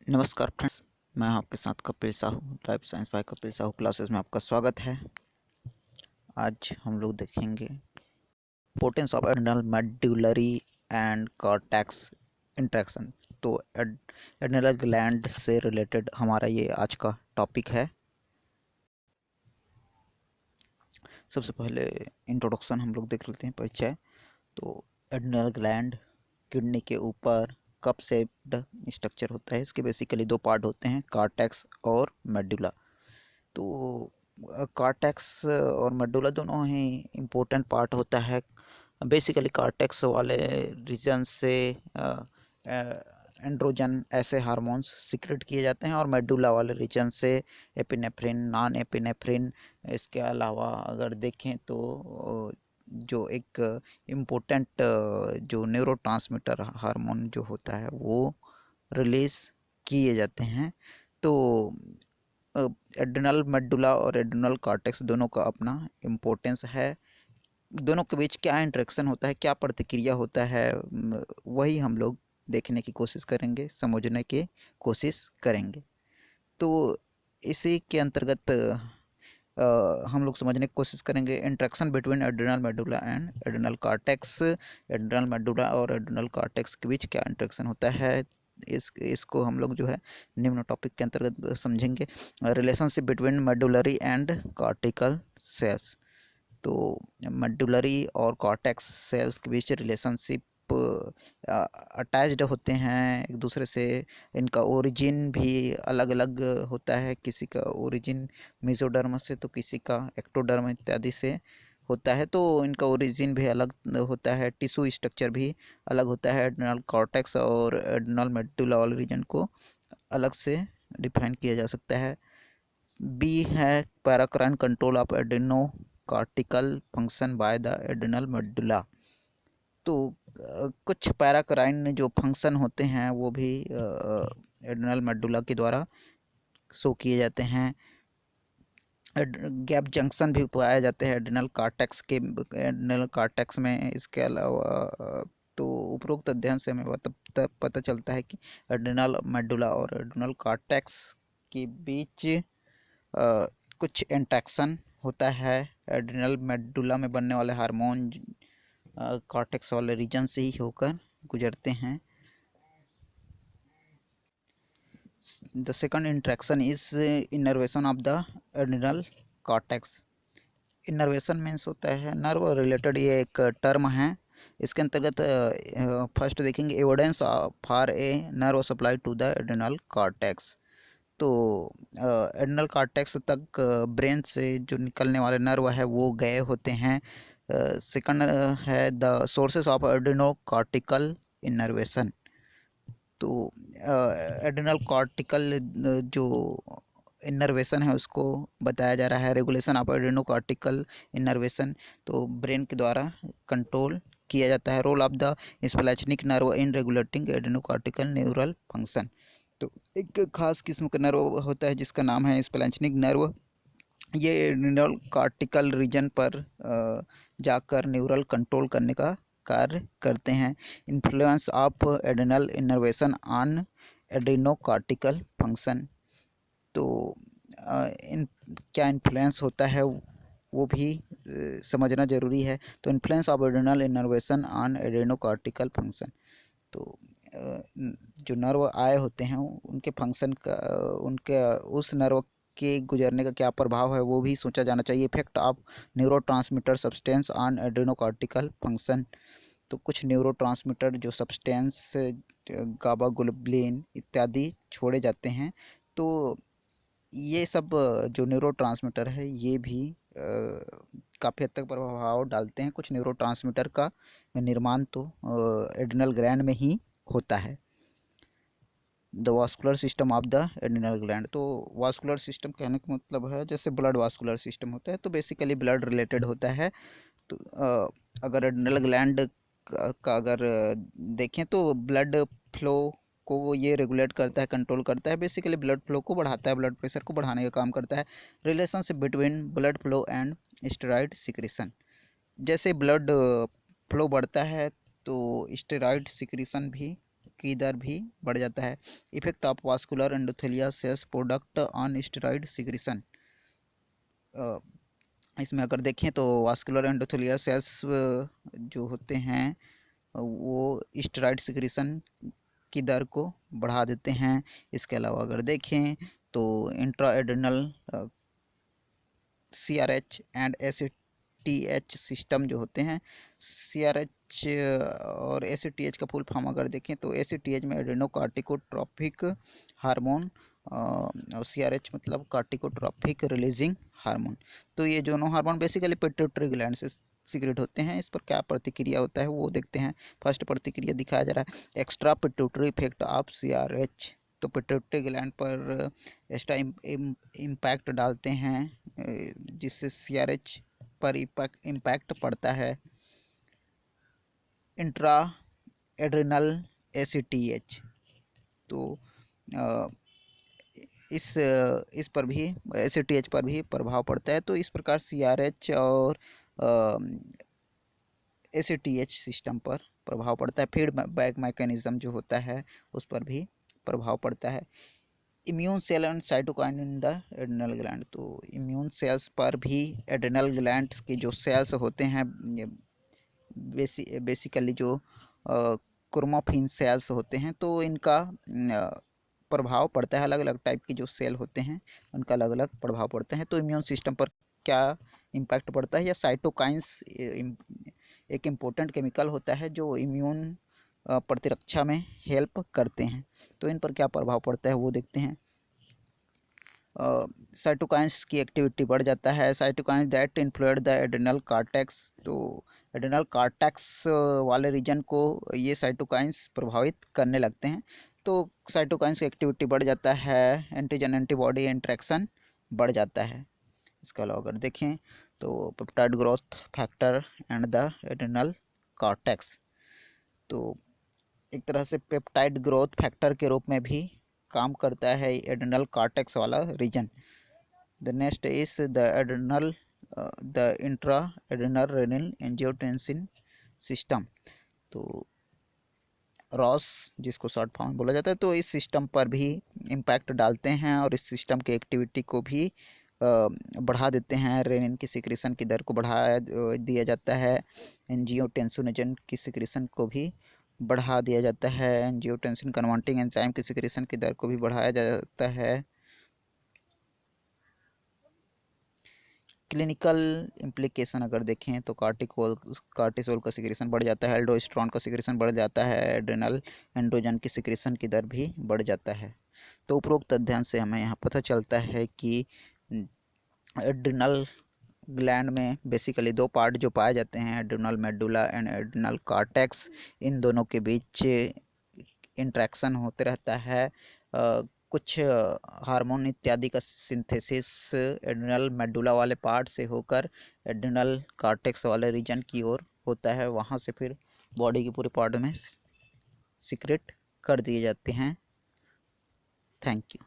नमस्कार फ्रेंड्स, मैं आपके साथ Kapil Sahu, life science by Kapil Sahu classes में आपका स्वागत है। आज हम लोग देखेंगे importance of adrenal medullary and cortex interaction. तो एड्रेनल ग्लैंड से रिलेटेड हमारा ये आज का टॉपिक है। सबसे पहले इंट्रोडक्शन हम लोग देख लेते हैं, परिचय। तो एड्रेनल ग्लैंड किडनी के ऊपर कप शेप्ड स्ट्रक्चर होता है। इसके बेसिकली दो पार्ट होते हैं, कॉर्टेक्स और मेडुला। तो कॉर्टेक्स और मेडुला दोनों ही इम्पोर्टेंट पार्ट होता है। बेसिकली कॉर्टेक्स वाले रीजन से एंड्रोजन ऐसे हार्मोन्स सिक्रेट किए जाते हैं, और मेडुला वाले रीजन से एपिनेफ्रिन, नॉन एपिनेफ्रिन। इसके अलावा अगर देखें तो जो एक इम्पोर्टेंट जो न्यूरोट्रांसमीटर हार्मोन जो होता है वो रिलीज़ किए जाते हैं। तो एड्रेनल मेडुला और एड्रेनल कॉर्टेक्स दोनों का अपना इम्पोर्टेंस है। दोनों के बीच क्या इंटरेक्शन होता है, क्या प्रतिक्रिया होता है, वही हम लोग देखने की कोशिश करेंगे, समझने की कोशिश करेंगे। तो इसी के अंतर्गत हम लोग समझने की कोशिश करेंगे interaction between adrenal medulla and adrenal cortex. Adrenal medulla और एड्रेनल कॉर्टेक्स के बीच क्या इंटरेक्शन होता है, इसको हम लोग जो है निम्न टॉपिक के अंतर्गत समझेंगे। Relationship between medullary and cortical cells. तो मेडुलरी और कॉर्टेक्स सेल्स के बीच रिलेशनशिप अटैच्ड होते हैं एक दूसरे से। इनका ओरिजिन भी अलग अलग होता है, किसी का ओरिजिन मेसोडर्म से तो किसी का एक्टोडर्म इत्यादि से होता है। तो इनका ओरिजिन भी अलग होता है, टिश्यू स्ट्रक्चर भी अलग होता है। एड्रेनल कॉर्टेक्स और एड्रेनल मेडुला वाले रीजन को अलग से डिफाइन किया जा सकता है। बी है paracrine control of adreno cortical function by the adrenal medulla. तो कुछ पैराक्राइन जो फंक्शन होते हैं वो भी एड्रेनल मेडुला के द्वारा शो किए जाते हैं। गैप जंक्शन भी पाए जाते हैं एड्रेनल कॉर्टेक्स में। इसके अलावा तो उपरोक्त अध्ययन से हमें पता चलता है कि एड्रेनल मेडुला और एड्रेनल कॉर्टेक्स के बीच कुछ इंट्रैक्शन होता है। एड्रेनल मेडुला में बनने वाले हार्मोन कॉर्टेक्स वाले रीजन से ही होकर गुजरते हैं। The second interaction is innervation of the adrenal cortex. Innervation means होता है नर्व रिलेटेड, ये एक टर्म है। इसके अंतर्गत फर्स्ट देखेंगे evidence for a nerve supply to the adrenal cortex. तो एड्रेनल कॉर्टेक्स तक ब्रेन से जो निकलने वाले नर्व है वो गए होते हैं। सेकंड है the sources of adreno cortical innervation. तो एड्रेनल कॉर्टिकल जो इनर्वेशन है उसको बताया जा रहा है, regulation of adreno cortical innervation. तो ब्रेन के द्वारा कंट्रोल किया जाता है। Role of the splanchnic nerve in regulating adreno cortical neural function. तो एक खास किस्म का नर्व होता है जिसका नाम है स्प्लैचनिक नर्व। ये एड्रेनल कॉर्टिकल रीजन पर जाकर न्यूरल कंट्रोल करने का कार्य करते हैं। Influence of adrenal innervation on Adreno cortical function. तो इन क्या इन्फ्लुएंस होता है वो भी समझना ज़रूरी है। तो influence of adrenal innervation on Adreno cortical function. तो जो नर्व आए होते हैं उनके फंक्शन का, उनके उस नर्व के गुजरने का क्या प्रभाव है वो भी सोचा जाना चाहिए। Effect of neurotransmitter substance on adrenocortical function. तो कुछ न्यूरोट्रांसमीटर जो सब्सटेंस गाबा ग्लोबुलिन इत्यादि छोड़े जाते हैं। तो ये सब जो न्यूरोट्रांसमीटर है ये भी काफ़ी हद तक प्रभाव डालते हैं। कुछ न्यूरोट्रांसमीटर का निर्माण तो एड्रेनल ग्लैंड में ही होता है। The vascular system of the adrenal gland. तो वास्कुलर सिस्टम कहने का मतलब है जैसे ब्लड वास्कुलर सिस्टम होता है, तो बेसिकली ब्लड रिलेटेड होता है। तो अगर एड्रेनल ग्लैंड का अगर देखें तो ब्लड फ्लो को ये रेगुलेट करता है, कंट्रोल करता है। बेसिकली ब्लड फ्लो को बढ़ाता है, ब्लड प्रेशर को बढ़ाने का काम करता है। Relationship between blood flow and steroid secretion. जैसे ब्लड फ्लो बढ़ता है तो स्टेरॉइड सिक्रीशन भी की दर भी बढ़ जाता है। Effect of vascular endothelia cells product on steroid secretion, इसमें अगर देखें तो वास्कुलर एंडोथेलिया सेल्स जो होते हैं वो स्टेरॉइड सिक्रीशन की दर को बढ़ा देते हैं। इसके अलावा अगर देखें तो इंट्राएड्रिनल CRH एंड ACTH सिस्टम जो होते हैं, CRH और ACTH का फुल फॉर्म अगर देखें तो ACTH में एड्रेनोकार्टिकोट्रोपिक हार्मोन और CRH मतलब कार्टिकोट्रोपिक रिलीजिंग हार्मोन। तो ये दोनों हार्मोन बेसिकली पिट्यूटरी ग्लैंड से सीक्रेट होते हैं। इस पर क्या प्रतिक्रिया होता है वो देखते हैं। फर्स्ट प्रतिक्रिया दिखाया जा रहा है, extra pituitary effect of CRH। तो पिट्यूटरी ग्लैंड पर एक्स्ट्रा इम्पैक्ट डालते हैं जिससे CRH पर इम्पैक्ट पड़ता है। इंट्रा एड्रिनल ACTH, तो इस पर भी ACTH पर भी प्रभाव पड़ता है। तो इस प्रकार CRH और ACTH सिस्टम पर प्रभाव पड़ता है। फीडबैक मैकेनिज्म जो होता है उस पर भी प्रभाव पड़ता है। Immune cell and cytokine in the adrenal gland, तो इम्यून सेल्स पर भी एड्रिनल ग्लैंड्स के जो सेल्स होते हैं बेसिकली जो क्रोमोफिन सेल्स होते हैं, तो इनका प्रभाव पड़ता है। अलग अलग टाइप के जो सेल होते हैं उनका अलग अलग प्रभाव पड़ता है। तो इम्यून सिस्टम पर क्या इम्पैक्ट पड़ता है, या साइटोकाइंस एक इम्पोर्टेंट केमिकल होता है जो इम्यून प्रतिरक्षा में हेल्प करते हैं। तो इन पर क्या प्रभाव पड़ता है वो देखते हैं। साइटोकाइंस की एक्टिविटी बढ़ जाता है। Cytokines that influence the adrenal cortex, तो एड्रिनल कार्टेक्स वाले रीजन को ये साइटोकाइंस प्रभावित करने लगते हैं। तो साइटोकाइंस की एक्टिविटी बढ़ जाता है, एंटीजन एंटीबॉडी इंटरेक्शन बढ़ जाता है। इसके अलावा अगर देखें तो peptide growth factor and the adrenal cortex, तो एक तरह से पेप्टाइड ग्रोथ फैक्टर के रूप में भी काम करता है एड्रिनल कार्टेक्स वाला region. The next is the adrenal the intra adrenal renin angiotensin system, तो रॉस जिसको शॉर्ट फॉर्म बोला जाता है। तो इस सिस्टम पर भी इम्पैक्ट डालते हैं और इस सिस्टम की एक्टिविटी को भी बढ़ा देते हैं। रेनिन की सिक्रीशन की दर को बढ़ा दिया जाता है। एंजियोटेंसिनोजन की सिक्रीशन को भी बढ़ा दिया जाता है। एंजियोटेंसिन कन्वर्टिंग एंजाइम की सिक्रीशन की दर को भी बढ़ाया जाता है। क्लिनिकल इम्प्लीकेशन अगर देखें तो कार्टिसोल का सिक्रीशन बढ़ जाता है, एल्डोस्टेरोन का सिक्रीशन बढ़ जाता है, एड्रिनल एंड्रोजन की सिक्रीशन की दर भी बढ़ जाता है। तो उपरोक्त अध्ययन से हमें यहाँ पता चलता है कि एड्रिनल ग्लैंड में बेसिकली दो पार्ट जो पाए जाते हैं, adrenal medulla and adrenal cortex, इन दोनों के बीच इंट्रैक्शन होते रहता है। कुछ हार्मोन इत्यादि का सिंथेसिस एड्रिनल मेडुला वाले पार्ट से होकर एड्रिनल कार्टेक्स वाले रीजन की ओर होता है, वहाँ से फिर बॉडी के पूरे पार्ट में सीक्रेट कर दिए जाते हैं। Thank you.